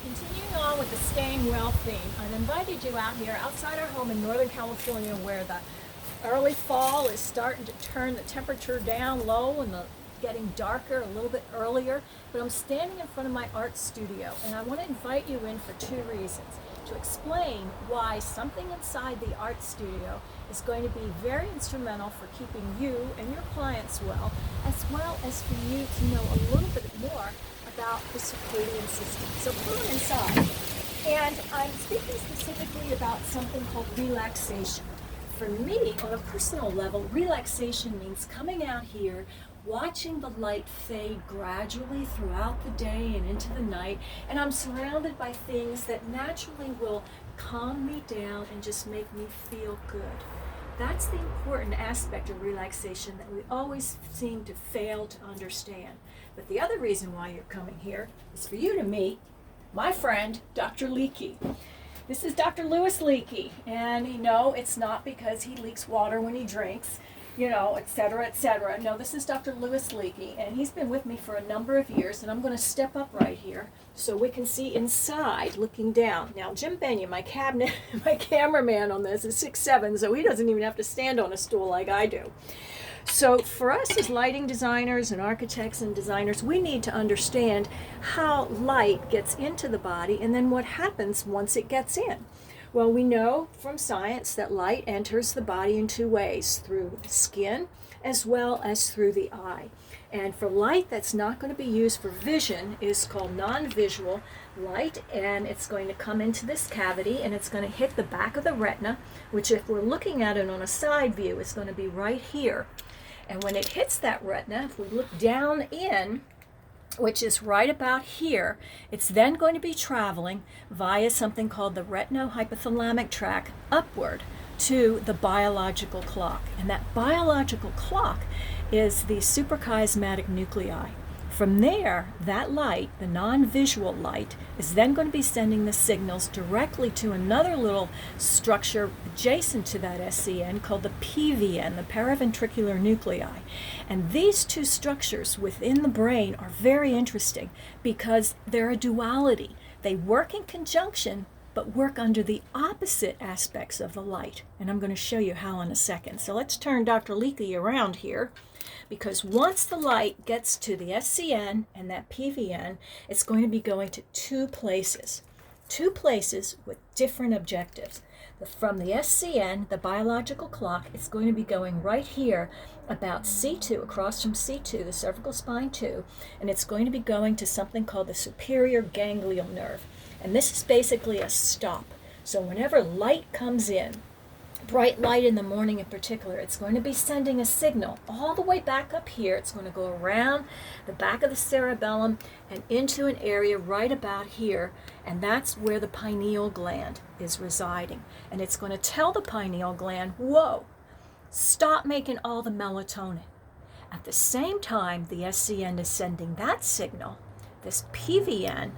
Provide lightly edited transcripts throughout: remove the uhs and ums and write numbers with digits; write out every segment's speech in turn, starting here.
Continuing on with the staying well theme, I've invited you out here outside our home in Northern California where the early fall is starting to turn the temperature down low and getting darker a little bit earlier. But I'm standing in front of my art studio and I want to invite you in for two reasons. To explain why something inside the art studio is going to be very instrumental for keeping you and your clients well as for you to know a little bit more about the circadian system. So come on inside. And I'm speaking specifically about something called relaxation. For me, on a personal level, relaxation means coming out here, watching the light fade gradually throughout the day and into the night, and I'm surrounded by things that naturally will calm me down and just make me feel good. That's the important aspect of relaxation that we always seem to fail to understand. But the other reason why you're coming here is for you to meet my friend, Dr. Leakey. This is Dr. Louis Leakey, and it's not because he leaks water when he drinks, et cetera, et cetera. No, this is Dr. Louis Leakey, and he's been with me for a number of years, and I'm going to step up right here so we can see inside looking down. Now, Jim Benyon, my cameraman on this, is 6'7", so he doesn't even have to stand on a stool like I do. So for us as lighting designers and architects and designers, we need to understand how light gets into the body and then what happens once it gets in. Well, we know from science that light enters the body in two ways, through the skin as well as through the eye. And for light that's not going to be used for vision is called non-visual light, and it's going to come into this cavity and it's going to hit the back of the retina, which if we're looking at it on a side view, is going to be right here. And when it hits that retina, if we look down in, which is right about here, it's then going to be traveling via something called the retinohypothalamic tract upward to the biological clock. And that biological clock is the suprachiasmatic nuclei. From there, that light, the non-visual light, is then going to be sending the signals directly to another little structure adjacent to that SCN called the PVN, the paraventricular nuclei. And these two structures within the brain are very interesting because they're a duality. They work in conjunction, but work under the opposite aspects of the light. And I'm going to show you how in a second. So let's turn Dr. Leakey around here, because once the light gets to the SCN and that PVN, it's going to be going to two places with different objectives. From the SCN, the biological clock, it's going to be going right here about C2, across from C2, the cervical spine 2, and it's going to be going to something called the superior ganglion nerve. And this is basically a stop. So whenever light comes in, bright light in the morning in particular, it's going to be sending a signal all the way back up here. It's going to go around the back of the cerebellum and into an area right about here, and that's where the pineal gland is residing. And it's going to tell the pineal gland, whoa, stop making all the melatonin. At the same time the SCN is sending that signal, this PVN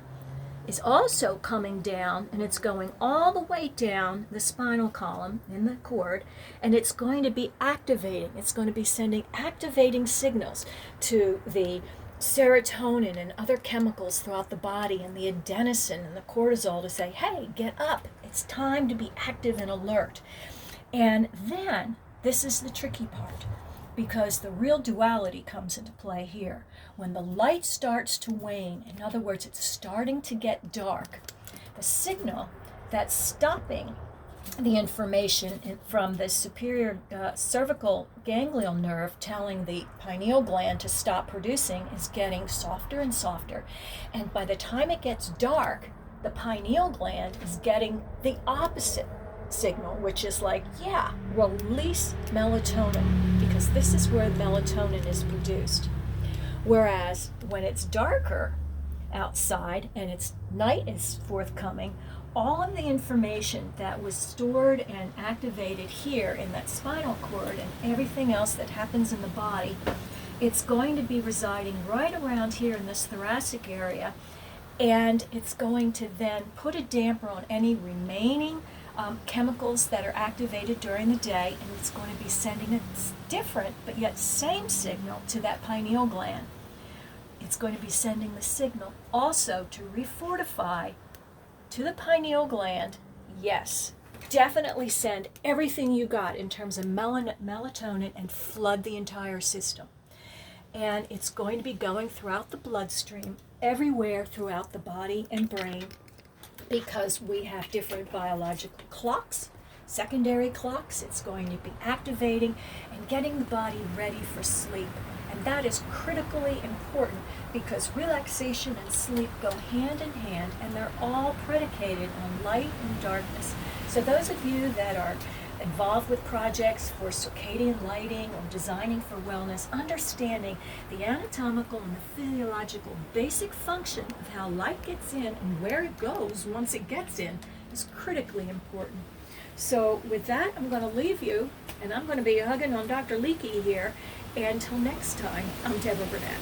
is also coming down, and it's going all the way down the spinal column in the cord, and it's going to be activating. It's going to be sending activating signals to the serotonin and other chemicals throughout the body and the adenosine and the cortisol to say, hey, get up. It's time to be active and alert. And then, this is the tricky part, because the real duality comes into play here. When the light starts to wane, in other words, it's starting to get dark, the signal that's stopping the information from the superior cervical ganglion nerve telling the pineal gland to stop producing is getting softer and softer. And by the time it gets dark, the pineal gland is getting the opposite signal, which is like, yeah, release melatonin, because this is where melatonin is produced. Whereas when it's darker outside and it's night is forthcoming, all of the information that was stored and activated here in that spinal cord and everything else that happens in the body, it's going to be residing right around here in this thoracic area, and it's going to then put a damper on any remaining chemicals that are activated during the day, and it's going to be sending a different but yet same signal to that pineal gland. It's going to be sending the signal also to refortify to the pineal gland, yes, definitely send everything you got in terms of melatonin and flood the entire system. And it's going to be going throughout the bloodstream, everywhere throughout the body and brain, because we have different biological clocks, secondary clocks. It's going to be activating and getting the body ready for sleep. And that is critically important because relaxation and sleep go hand in hand, and they're all predicated on light and darkness. So those of you that are involved with projects for circadian lighting or designing for wellness, understanding the anatomical and the physiological basic function of how light gets in and where it goes once it gets in is critically important. So with that, I'm going to leave you, and I'm going to be hugging on Dr. Leakey here. And until next time, I'm Deborah Burnett.